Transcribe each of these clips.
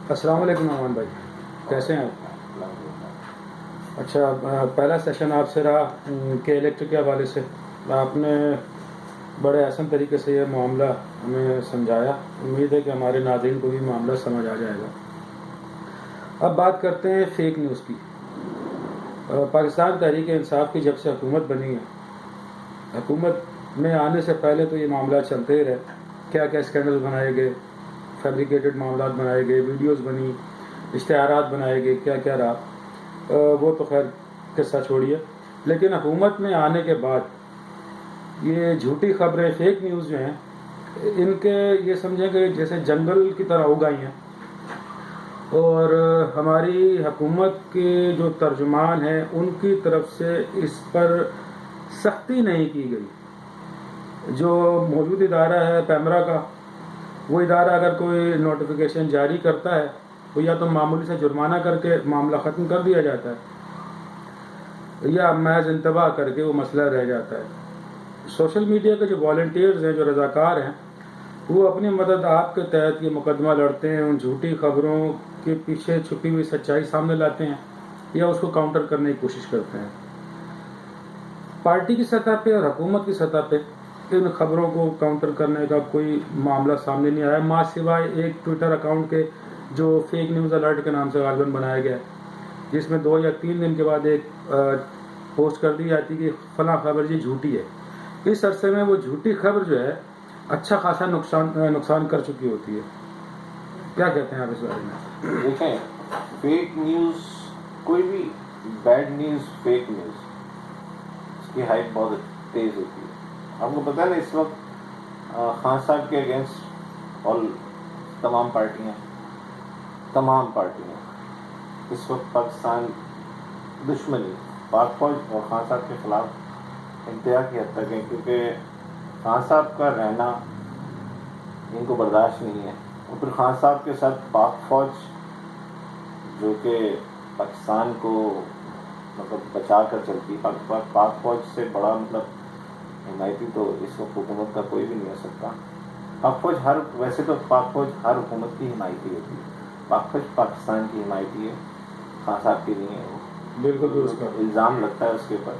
अस्सलाम वालेकुम नौमान भाई, कैसे हैं आप? अच्छा, पहला सेशन आपसे रहा कि इलेक्ट्रिक के हवाले से आपने बड़े आसान तरीके से ये मामला हमें समझाया। उम्मीद है कि हमारे नाज़रीन को भी मामला समझ आ जाएगा। अब बात करते हैं फेक न्यूज़ की। पाकिस्तान तहरीक इंसाफ की जब से हुकूमत बनी है, हुकूमत में आने से पहले तो ये मामला चलते ही रहे। क्या क्या स्कैंडल बनाए गए, फैब्रिकेटेड मामला बनाए गए, वीडियोज़ बनी, इश्तिहारात बनाए गए, क्या क्या रहा। वो तो खैर किस्सा छोड़िए। लेकिन हुकूमत में आने के बाद ये झूठी खबरें, फेक न्यूज़ जो हैं, इनके ये समझें कि जैसे जंगल की तरह उगाई हैं। और हमारी हुकूमत के जो तर्जुमान हैं उनकी तरफ से इस पर सख्ती नहीं की गई। जो मौजूद इदारा है पैमरा का, वो इदारा अगर कोई नोटिफिकेशन जारी करता है तो या तो मामूली से जुर्माना करके मामला ख़त्म कर दिया जाता है, या महज इंतबाह करके वो मसला रह जाता है। सोशल मीडिया के जो वॉलंटियर्स हैं, जो रज़ाकार हैं, वो अपनी मदद आपके तहत ये मुकदमा लड़ते हैं, उन झूठी खबरों के पीछे छुपी हुई सच्चाई सामने लाते हैं या उसको काउंटर करने की कोशिश करते हैं। पार्टी की सतह पे और हुकूमत की सतह पे इन खबरों को काउंटर करने का कोई मामला सामने नहीं आया, माँ सिवाय एक ट्विटर अकाउंट के जो फेक न्यूज़ अलर्ट के नाम से गालिबन बनाया गया, जिसमें 2 या 3 दिन के बाद एक पोस्ट कर दी जाती कि फला खबर जी झूठी है। इस अरसे में वो झूठी खबर जो है अच्छा खासा नुकसान कर चुकी होती है। क्या कहते हैं आप इस बारे में? देखें, फेक न्यूज़, कोई भी बैड न्यूज़, फेक न्यूज़, इसकी हाइप बहुत तेज़ होती है। आपको पता है ना, इस वक्त खान साहब के अगेंस्ट और तमाम पार्टियां इस वक्त पाकिस्तान दुश्मनी, पाक फौज और खान साहब के खिलाफ इंतहा की हद तक है, क्योंकि खान साहब का रहना इनको बर्दाश्त नहीं है। और फिर खान साहब के साथ पाक फौज, जो कि पाकिस्तान को मतलब बचा कर चलती, पाक फौज से बड़ा मतलब हिमायती तो इस वक्त हुकूमत का कोई भी नहीं हो सकता। पाक फौज वैसे तो पाक फौज हर हुकूमत की हिमायती होती है, पाक फौज पाकिस्तान की हिमायती है, खान साहब की नहीं है। वो बिल्कुल इल्ज़ाम लगता है उसके ऊपर,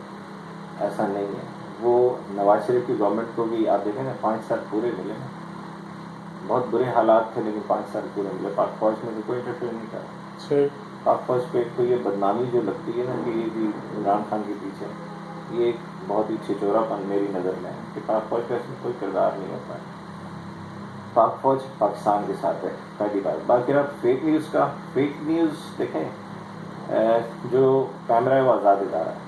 ऐसा नहीं है। वो नवाज शरीफ की गवर्नमेंट को भी आप देखें ना, 5 साल पूरे मिले ना, बहुत बुरे हालात थे, लेकिन 5 साल पूरे मिले। पाक फौज में कोई इंटरफेयर नहीं करा। पाक फौज पे एक तो ये बदनामी जो लगती है ना कि ये भी इमरान खान के पीछे, ये एक बहुत ही छिचोरापन मेरी नज़र में है कि पाक फौज का इसमें कोई किरदार नहीं होता है। पाक फौज पाकिस्तान के साथ है, पहली बात। बाकी आप फेक न्यूज़ का, फेक न्यूज़ देखें, जो कैमरा है वो आज़ाद इदारा है,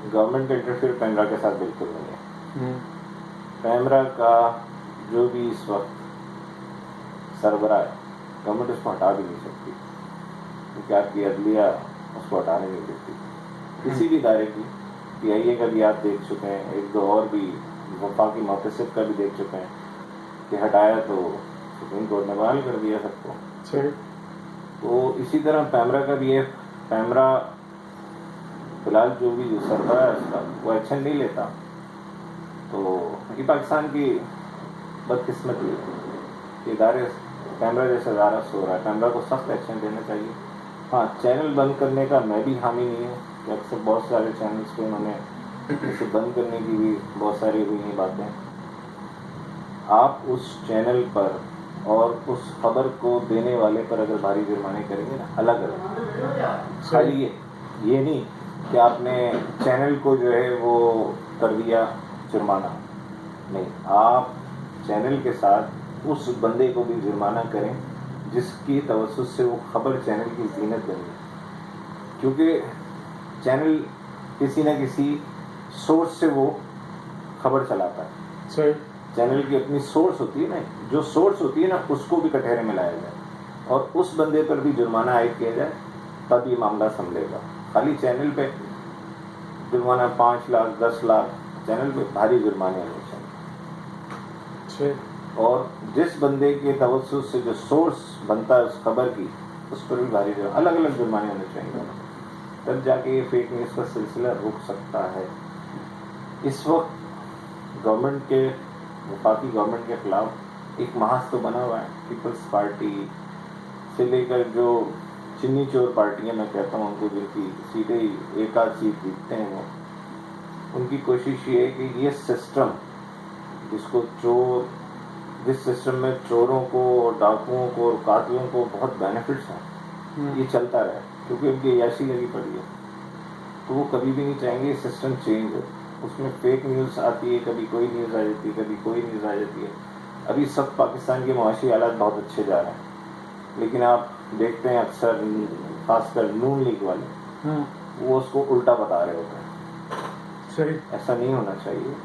गवर्नमेंट का इंटरफेयर कैमरा के साथ बिल्कुल नहीं है। कैमरा का जो भी इस वक्त सरबराह है, गवर्नमेंट उसको हटा भी नहीं सकती, क्योंकि आपकी अदलिया उसको हटाने नहीं देती। किसी भी इदारे की, PIA का भी आप देख चुके हैं, एक दो और भी वफाकी मुतसिब का भी देख चुके हैं कि हटाया तो सुप्रीम कोर्ट ने बहाल कर दिया सबको। तो इसी तरह पैमरा का भी है। पैमरा फिलहाल जो भी सरबराह है उसका, वो एक्शन नहीं लेता। तो ये पाकिस्तान की बदकिस्मती है, इदारे कैमरा जैसा इदारा सो रहा है। कैमरा को सख्त एक्शन देना चाहिए। हाँ, चैनल बंद करने का मैं भी हामी नहीं हूँ, कि अक्सर बहुत सारे चैनल्स को उन्होंने इसे बंद करने की भी बहुत सारी हुई हैं बातें। आप उस चैनल पर और उस खबर को देने वाले पर अगर भारी जुर्माने करेंगे ना, अलग अलग, खाली ये नहीं कि आपने चैनल को जो है वो कर दिया जुर्माना, नहीं, आप चैनल के साथ उस बंदे को भी जुर्माना करें जिसकी तवज्जुह से वो खबर चैनल की जीनत बनी, क्योंकि चैनल किसी न किसी सोर्स से वो खबर चलाता है। चैनल की अपनी सोर्स होती है ना, जो सोर्स होती है ना, उसको भी कटहरे में लाया जाए और उस बंदे पर भी जुर्माना आयद किया जाए, तब ये मामला संभलेगा। खाली चैनल पे जुर्माना 5 लाख 10 लाख, चैनल पे भारी जुर्माने होने चाहिए। और जिस बंदे के तवज्जुह से जो सोर्स बनता है उस खबर की, उस पर भी भारी जुर्माना, अलग अलग जुर्माने होने चाहिए, तब जाके ये फेक न्यूज़ का सिलसिला रुक सकता है। इस वक्त गवर्नमेंट के, वफाकी गवर्नमेंट के खिलाफ एक महाज तो बना हुआ है, पीपल्स पार्टी, से लेकर जो चिन्नी चोर पार्टियां मैं कहता हूँ उनको, जिनकी सीधे ही एक आध सीट जीतते हैं वो, उनकी कोशिश ये है कि ये सिस्टम जिसको चोर, जिस सिस्टम में चोरों को और डाकुओं को और कातिलों को बहुत बेनिफिट्स हैं, ये चलता रहे, क्योंकि उनकी याशी लगी पड़ी है। तो वो कभी भी नहीं चाहेंगे ये सिस्टम चेंज हो। उसमें फेक न्यूज़ आती है, कभी कोई न्यूज़ आ जाती है, कभी कोई न्यूज़ आ जाती है। अभी सब पाकिस्तान के मुआशी हालात बहुत अच्छे जा रहे हैं, लेकिन आप देखते हैं अक्सर खासकर नून लीग वाले वो उसको उल्टा बता रहे होते हैं। सही, ऐसा नहीं होना चाहिए।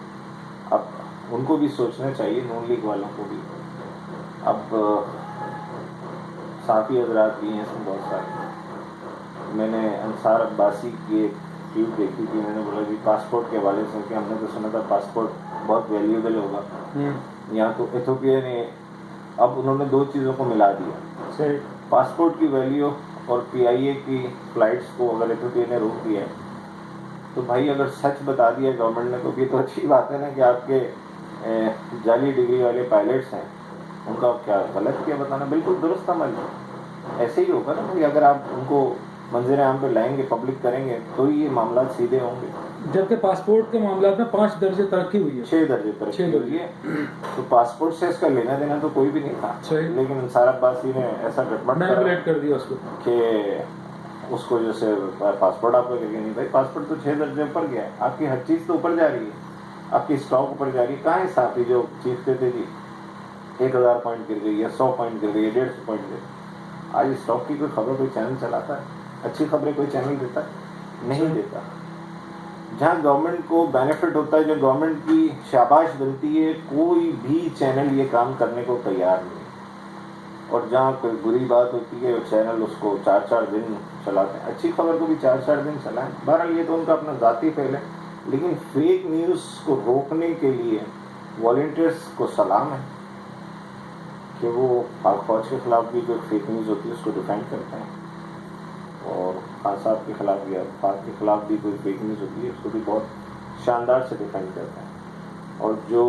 अब उनको भी सोचना चाहिए, नून लीग वालों को भी। अब साफ़ी हजरात भी हैं इसमें बहुत सारे। मैंने अंसार अब्बासी की एक ट्वीट देखी थी, मैंने बोला कि पासपोर्ट के हवाले से कि हमने तो सुना था पासपोर्ट बहुत वैल्यूएबल होगा, यहाँ तो इथियोपिया ने, अब उन्होंने दो चीज़ों को मिला दिया। सही, पासपोर्ट की वैल्यू और PIA की फ़्लाइट्स को अगर इथियोपिया ने रोक दिया है, तो भाई अगर सच बता दिया गवर्नमेंट ने तो ये तो अच्छी बात है ना कि आपके जाली डिग्री वाले पायलट्स हैं, उनका क्या गलत किया बताना, बिल्कुल दुरुस्त अमल है। ऐसे ही होगा ना कि अगर आप उनको मंजर आम पे लाएंगे, पब्लिक करेंगे, तो ये मामला सीधे होंगे। जबकि पासपोर्ट के मामला में 5 दर्जे तरक्की हुई है, 6 दर्जे तरक्की हुई है। तो पासपोर्ट से इसका लेना देना तो कोई भी नहीं था, लेकिन अंसार अब्बासी ने ऐसा गड़बड़ कर दिया उसको कि उसको जैसे पासपोर्ट आपका करके नहीं, भाई पासपोर्ट तो 6 दर्जे ऊपर गया है, आपकी हर चीज़ तो ऊपर जा रही है, आपकी स्टॉक ऊपर जा रही है। कहाँ है साथी जो चीखते थे जी 1000 पॉइंट गिर गई है, 100 पॉइंट गिर गई है, 150 पॉइंट गिर गई। आज स्टॉक की कोई खबर कोई चैनल चलाता है? अच्छी खबरें कोई चैनल देता है? नहीं देता। जहाँ गवर्नमेंट को बेनिफिट होता है, जो गवर्नमेंट की शाबाश बनती है, कोई भी चैनल ये काम करने को तैयार नहीं। और जहाँ कोई बुरी बात होती है, चैनल उसको 4-4 दिन चलाते हैं। अच्छी खबर को भी 4-4 दिन चलाएं। बहरहाल ये तो उनका अपना ज़ाती फेल है, लेकिन फेक न्यूज़ को रोकने के लिए वॉलंटियर्स को सलाम है कि वो पाक फौज के खिलाफ भी जो फेक न्यूज़ होती है उसको डिफेंड करते हैं, और खान साहब के खिलाफ या फाक के खिलाफ भी कोई फेक न्यूज़ होती है उसको भी बहुत शानदार से डिफेंड करते हैं। और जो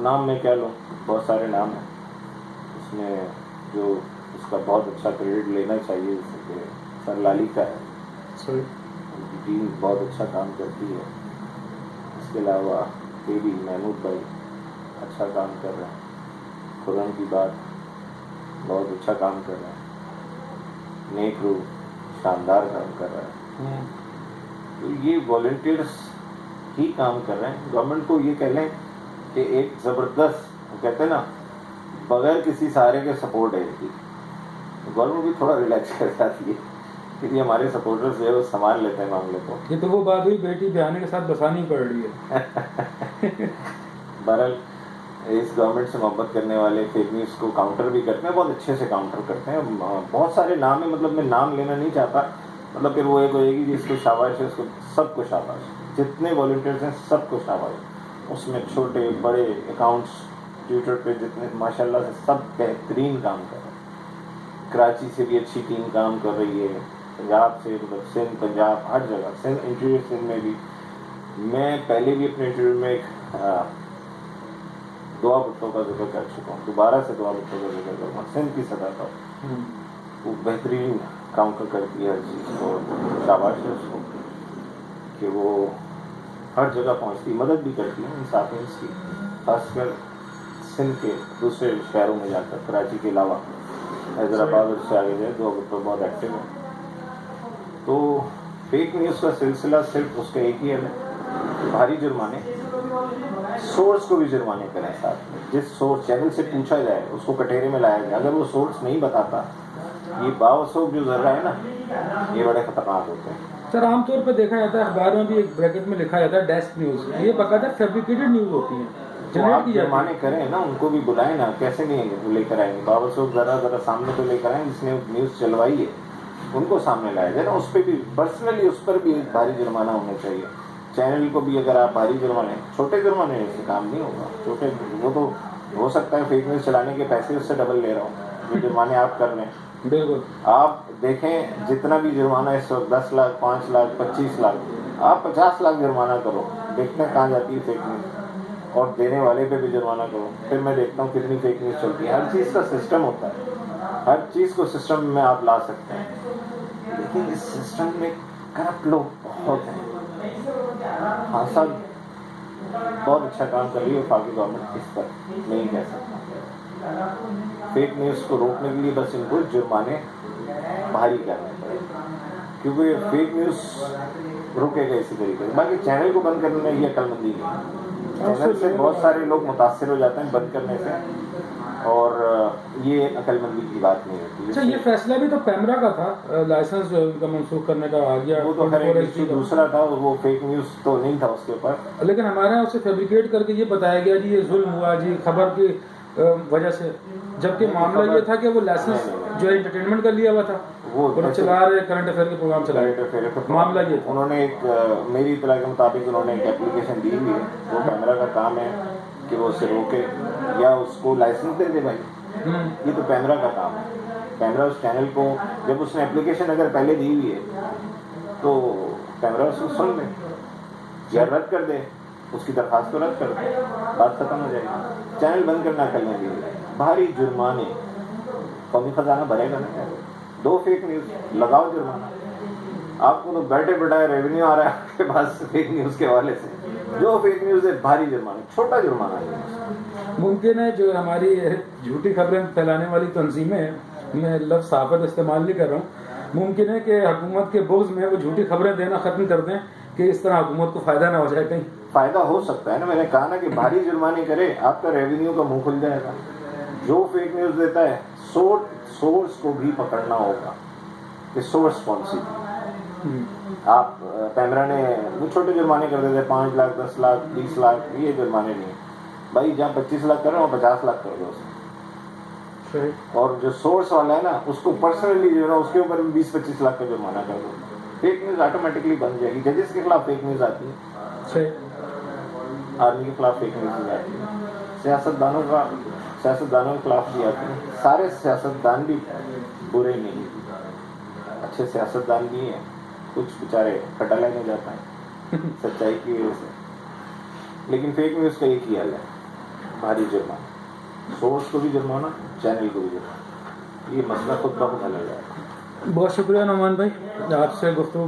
नाम मैं क्या लूँ, बहुत सारे नाम हैं इसमें, जो उसका बहुत अच्छा क्रेडिट लेना चाहिए, जैसे कि सर लाली का है, उनकी टीम बहुत अच्छा काम करती है। इसके अलावा KB महमूद भाई अच्छा काम कर रहे हैं, खुरम की बात बहुत अच्छा काम कर रहे हैं, नेहरू शानदार काम कर रहा है। तो ये वॉलंटियर्स ही काम कर रहे हैं। गवर्नमेंट को ये कह लें कि एक ज़बरदस्त, कहते हैं ना, बगैर किसी सहारे के सपोर्ट है इसकी, गवर्नमेंट भी थोड़ा रिलैक्स कर जाती है कि हमारे सपोर्टर्स जो है वो संभाल लेते हैं मामले को। ये तो वो बात हुई बेटी बयाने के साथ बसानी पड़ रही है। बहरहाल इस गवर्नमेंट से मोहब्बत करने वाले फेक न्यूज़ को काउंटर भी करते हैं, बहुत अच्छे से काउंटर करते हैं। बहुत सारे नाम है, मतलब मैं नाम लेना नहीं चाहता, मतलब फिर वो एक होएगी जिसको शाबाश है, उसको सबको शाबाश, जितने वॉलंटियर्स हैं सबको शाबाश। उसमें छोटे बड़े अकाउंट्स ट्विटर पे जितने माशाल्लाह से सब बेहतरीन काम कर रहे हैं। कराची से भी अच्छी टीम काम कर रही है, पंजाब से, मतलब सिंध पंजाब हर जगह, सिंध इंटरव्यू सिंध में भी। मैं पहले भी अपने इंटरव्यू में एक दुआ भुट्टो का जिक्र कर चुका हूँ, दोबारा से दुआ भुट्टो का जिक्र करूँगा। सिंध की सतह पर वो बेहतरीन काउंटर करती है हर चीज़ को, शाबाश है उसको कि वो हर जगह पहुँचती, मदद भी करती है इंसाफियंस की, खासकर सिंध के दूसरे शहरों में जाकर, कराची के अलावा हैदराबाद उससे आगे जाए, दुआ भुट्टो बहुत एक्टिव है। तो फेक न्यूज़ का सिलसिला सिर्फ उसका एक ही है, भारी जुर्माने, सोर्स को भी जुर्माने करें साथ में। जिस सोर्स चैनल से पूछा जाए उसको कटहरे में लाया जाए, अगर वो सोर्स नहीं बताता, ये बावसूख जो जर्रा है ना, ये बड़े खतरनाक होते हैं। सर आमतौर पर देखा जाता है, अखबार में भी एक ब्रैकेट में लिखा जाता है डेस्क न्यूज़, ये बकायदा फैब्रिकेटेड न्यूज़ होती है। तो आप जुर्माने करें ना, उनको भी बुलाएं ना, कैसे नहीं लेकर आएंगे? बावसूख जरा सामने तो लेकर आए, जिसने न्यूज़ चलवाई है उनको सामने लाया जाए ना, उस पर भी पर्सनली, उस पर भी भारी जुर्माना होना चाहिए। चैनल को भी अगर आप भारी जुर्माने, छोटे जुर्माने से काम नहीं होगा, छोटे वो तो हो सकता है फेक न्यूज़ चलाने के पैसे उससे डबल ले रहा हूँ, जो जुर्माने आप कर रहे हैं। बिल्कुल, आप देखें जितना भी जुर्माना इस वक्त 10 लाख, 5 लाख, 25 लाख, आप 50 लाख जुर्माना करो, देखते हैं कहाँ जाती है फेक न्यूज़। और देने वाले पे भी जुर्माना करो, फिर मैं देखता हूँ कितनी फेक न्यूज़ चलती है। हर चीज़ का सिस्टम होता है, हर चीज़ को सिस्टम में आप ला सकते हैं, लेकिन इस सिस्टम में करप्ट लोग बहुत हैं। हाँ साहब, बहुत अच्छा काम कर रही है वफाकी गवर्नमेंट, इस पर नहीं कह सकता। फेक न्यूज़ को रोकने के लिए बस इनको जुर्माने भारी करने पड़े, क्योंकि ये फेक न्यूज़ रुकेगा इसी तरीके से। बाकी चैनल को बंद करने में ये अक्लमंदी नहीं है। चैनल से बहुत सारे लोग मुतासर हो जाते हैं बंद करने से, और ये अक्लमंदी की बात नहीं होती। अच्छा, ये फैसला भी तो पैमरा का था, लाइसेंस जो उनका मंसूख करने का आ गया। वो तो खैर एक इशू दूसरा था, वो फेक न्यूज़ तो नहीं था उसके ऊपर। लेकिन हमारे यहाँ उसे फैब्रिकेट करके ये बताया गया जी ये जुल्म हुआ जी खबर की वजह से, जबकि मामला ये था कि वो लाइसेंस जो है एंटरटेनमेंट का लिया हुआ था, वो चला रहे करंट अफेयर के प्रोग्राम चला रहे, मामला ये था। उन्होंने एक मेरी इत्तला के मुताबिक उन्होंने एक एप्लीकेशन दी हुई है, वो कैमरा का काम है कि वो उसे रोके या उसको लाइसेंस दे दे भाई। ये तो कैमरा का काम है। कैमरा उस चैनल को, जब उसने एप्लीकेशन अगर पहले दी हुई है तो कैमरा उसको सुन ले या रद्द कर दे, उसकी दरखास्त को रद्द कर दे, बात खत्म हो जाएगी। चैनल बंद करना करने के लिए भारी जुर्माने, कौमी खजाना भरेगा ना। 2 फेक न्यूज़ लगाओ जुर्माना, आपको तो बैठे बैठाए रेवेन्यू आ रहा है आपके पास फेक न्यूज़ के हवाले से। जो फेक न्यूज़ है भारी जुर्माना, छोटा जुर्माना है। मुमकिन है जो हमारी झूठी खबरें फैलाने वाली तंजीमें हैं, मैं लफ्ज़ साफत इस्तेमाल नहीं कर रहा हूँ, मुमकिन है कि हुकूमत के बुग़्ज़ में वो झूठी खबरें देना ख़त्म कर दें कि इस तरह हुकूमत को फ़ायदा ना हो जाए। कहीं फ़ायदा हो सकता है ना, मैंने कहा ना कि भारी जुर्माने करे, आपका रेवेन्यू का मुंह खुल जाएगा। जो फेक न्यूज़ देता है सोर्स को भी पकड़ना होगा कि सोर्स कौन सी थी। आप पैमरा ने वो छोटे जुर्माने कर देते, 5 लाख 10 लाख 20 लाख, ये जुर्माने नहीं भाई। जहाँ 25 लाख कर रहे हो 50 लाख कर दो उसे। और जो सोर्स वाला है ना, उसको पर्सनली जो है ना, उसके ऊपर भी 20-25 लाख का जुर्माना कर दो, फेक न्यूज़ ऑटोमेटिकली बन जाएगी। जजेस के खिलाफ फेक न्यूज़ आती है, आर्मी के खिलाफ फेक न्यूज़ आती है, सियासतदानों के खिलाफ भी आती है। सारे सियासतदान भी बुरे नहीं, अच्छे सियासतदान भी हैं, कुछ बेचारे कटालाइन हो जाता है सच्चाई की वजह से। लेकिन फेक न्यूज़ का एक ही हाल है, भारी जुर्माना, सोर्स को भी जुर्माना, चैनल को भी जुर्माना। ये मसला खुद ब खुद हल हो जाएगा। बहुत शुक्रिया नौमान भाई, आपसे गुफ्तगू